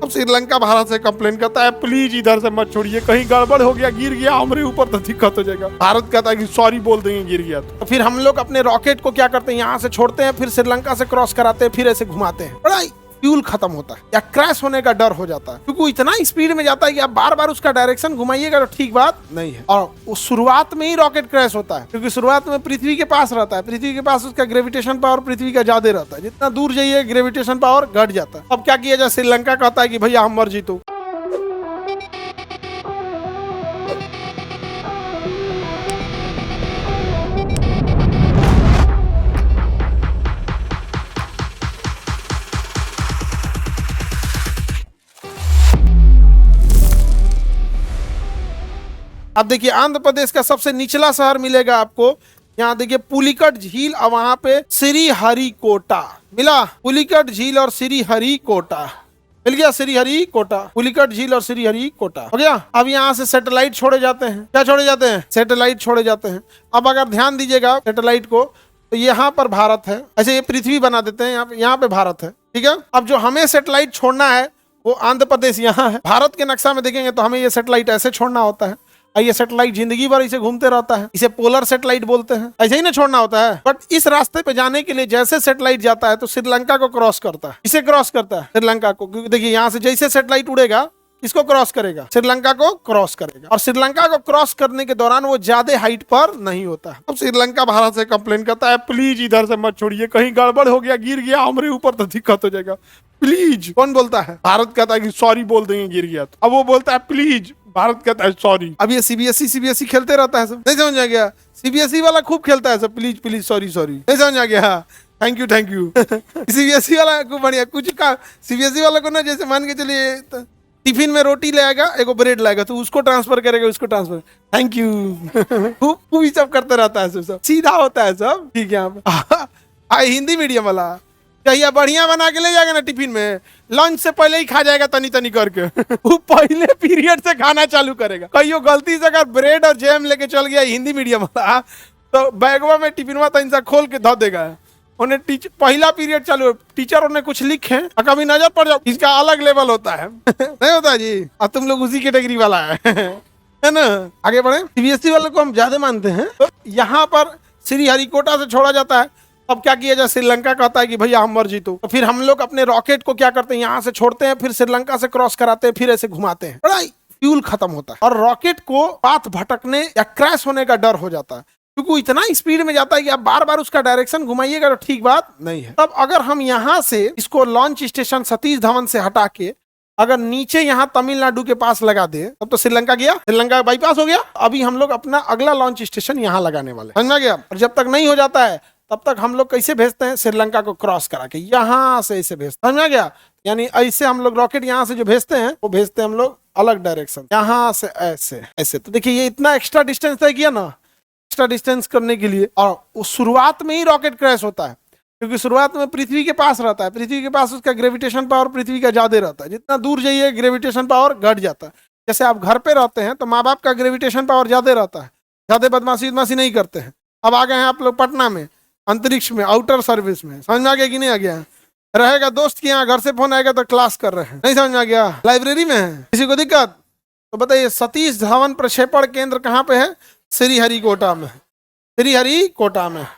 तो श्रीलंका भारत से कंप्लेन करता है प्लीज इधर से मत छोड़िए, कहीं गड़बड़ हो गया गिर गया हमारे ऊपर तो दिक्कत हो जाएगा। भारत कहता है कि सॉरी बोल देंगे गिर गया तो फिर हम लोग अपने रॉकेट को क्या करते हैं, यहाँ से छोड़ते हैं, फिर श्रीलंका से क्रॉस कराते हैं, फिर ऐसे घुमाते हैं, बड़ा फ्यूल खत्म होता है या क्रैश होने का डर हो जाता है, क्योंकि इतना स्पीड में जाता है कि आप बार बार उसका डायरेक्शन घुमाइएगा तो ठीक बात नहीं है। और उस शुरुआत में ही रॉकेट क्रैश होता है, क्योंकि शुरुआत में पृथ्वी के पास रहता है, पृथ्वी के पास उसका ग्रेविटेशन पावर पृथ्वी का ज्यादा रहता है, जितना दूर जाइए ग्रेविटेशन पावर घट जाता है। अब क्या किया जाए, श्रीलंका कहता है कि भैया हम मर जीतो। अब देखिए आंध्र प्रदेश का सबसे निचला शहर मिलेगा आपको, यहाँ देखिए पुलिकट झील और वहां पे श्रीहरिकोटा मिला, पुलिकट झील और श्रीहरिकोटा मिल गया, श्रीहरिकोटा, पुलिकट झील और श्रीहरिकोटा हो गया। अब यहाँ से सैटेलाइट छोड़े जाते हैं, क्या छोड़े जाते हैं, सैटेलाइट छोड़े जाते हैं। अब अगर ध्यान दीजिएगा सैटेलाइट को, तो यहाँ पर भारत है, ऐसे ये पृथ्वी बना देते हैं, यहाँ पे भारत है, ठीक है। अब जो हमें सैटेलाइट छोड़ना है वो आंध्र प्रदेश यहाँ है। भारत के नक्शा में देखेंगे तो हमें ये सैटेलाइट ऐसे छोड़ना होता है, ये सैटेलाइट जिंदगी भर इसे घूमते रहता है, इसे पोलर सैटेलाइट बोलते हैं, ऐसे ही ना छोड़ना होता है। बट इस रास्ते पे जाने के लिए जैसे सैटेलाइट जाता है तो श्रीलंका को क्रॉस करता है, इसे क्रॉस करता है श्रीलंका को, क्योंकि देखिए यहाँ से जैसे सैटेलाइट उड़ेगा इसको क्रॉस करेगा, श्रीलंका को क्रॉस करेगा, और श्रीलंका को क्रॉस करने के दौरान वो ज्यादा हाइट पर नहीं होता है। अब श्रीलंका भारत से कंप्लेन करता है प्लीज इधर से मत छोड़िए, कहीं गड़बड़ हो गया गिर गया हमारे ऊपर तो दिक्कत हो जाएगा, प्लीज। कौन बोलता है, भारत कहता है कि सॉरी बोल देंगे गिर गया तो, अब वो बोलता है प्लीज, भारत कहता है सॉरी। अब ये सीबीएसई खेलते रहता है सब, नहीं समझ आ गया, सीबीएसई वाला खूब खेलता है सब, प्लीज प्लीज सॉरी सॉरी, नहीं समझ आ गया, थैंक यू सीबीएसई वाला खूब बढ़िया कुछ का, सीबीएसई वाला को ना जैसे मान के चलिए टिफिन में रोटी लाएगा, एगो ब्रेड लाएगा तो उसको ट्रांसफर करेगा, उसको ट्रांसफर, थैंक यू खूब ही सब करते रहता है, सब सीधा होता है सब, ठीक है। हिंदी मीडियम वाला कहिया बढ़िया बना के ले जाएगा ना टिफिन में, लंच से पहले ही खा जाएगा तनी तनी करके वो पहले पीरियड से खाना चालू करेगा। कहियो गलती से अगर ब्रेड और जैम लेके चल गया हिंदी मीडियम वाला तो बैगवा में टिफिन में तनी सा खोल के धो देगा, उन्हें पहला पीरियड चालू, टीचर उन्हें कुछ लिखे और कभी नजर पड़ जाओ, इसका अलग लेवल होता है नहीं होता जी, अब तुम लोग उसी कैटेगरी वाला है ना। आगे बढ़े, सीबीएसई वाले को हम ज्यादा मानते हैं, तो यहाँ पर श्रीहरिकोटा से छोड़ा जाता है। अब क्या किया जाए, श्रीलंका कहता है कि भैया हम मर जीतो, तो फिर हम लोग अपने रॉकेट को क्या करते हैं, यहाँ से छोड़ते हैं, फिर श्रीलंका से क्रॉस कराते हैं, फिर ऐसे घुमाते हैं, बड़ा फ्यूल खत्म होता है और रॉकेट को पाथ भटकने या क्रैश होने का डर हो जाता है, क्योंकि इतना स्पीड में जाता है कि आप बार बार उसका डायरेक्शन घुमाइएगा तो ठीक बात नहीं है। तब अगर हम यहाँ से इसको लॉन्च स्टेशन सतीश धवन से हटा के अगर नीचे यहाँ तमिलनाडु के पास लगा दे, तब तो श्रीलंका गया, श्रीलंका बाईपास हो गया। अभी हम लोग अपना अगला लॉन्च स्टेशन यहाँ लगाने वाले, समझ में गया। और जब तक नहीं हो जाता है तब तक हम लोग कैसे भेजते हैं, श्रीलंका को क्रॉस करा के यहाँ से ऐसे भेजते हैं, समझ में गया। यानी ऐसे हम लोग रॉकेट यहाँ से जो भेजते हैं वो भेजते हैं हम लोग अलग डायरेक्शन, यहाँ से ऐसे ऐसे। तो देखिए ये इतना एक्स्ट्रा डिस्टेंस तय किया ना, एक्स्ट्रा डिस्टेंस करने के लिए, और उस शुरुआत में ही रॉकेट क्रैश होता है, क्योंकि शुरुआत में पृथ्वी के पास रहता है, पृथ्वी के पास उसका ग्रेविटेशन पावर पृथ्वी का ज्यादा रहता है, जितना दूर जाइए ग्रेविटेशन पावर घट जाता है। जैसे आप घर पे रहते हैं तो माँ बाप का ग्रेविटेशन पावर ज्यादा रहता है, ज्यादा बदमाशी नहीं करते हैं। अब आ गए हैं आप लोग पटना में, अंतरिक्ष में, आउटर सर्विस में, समझ में आ गया कि नहीं आ गया, रहेगा दोस्त के यहाँ, घर से फोन आएगा तो क्लास कर रहे हैं, नहीं समझ में आ गया, लाइब्रेरी में है, किसी को दिक्कत तो बताइए। सतीश धवन प्रक्षेपण केंद्र कहाँ पे है, श्रीहरिकोटा में, श्रीहरिकोटा में।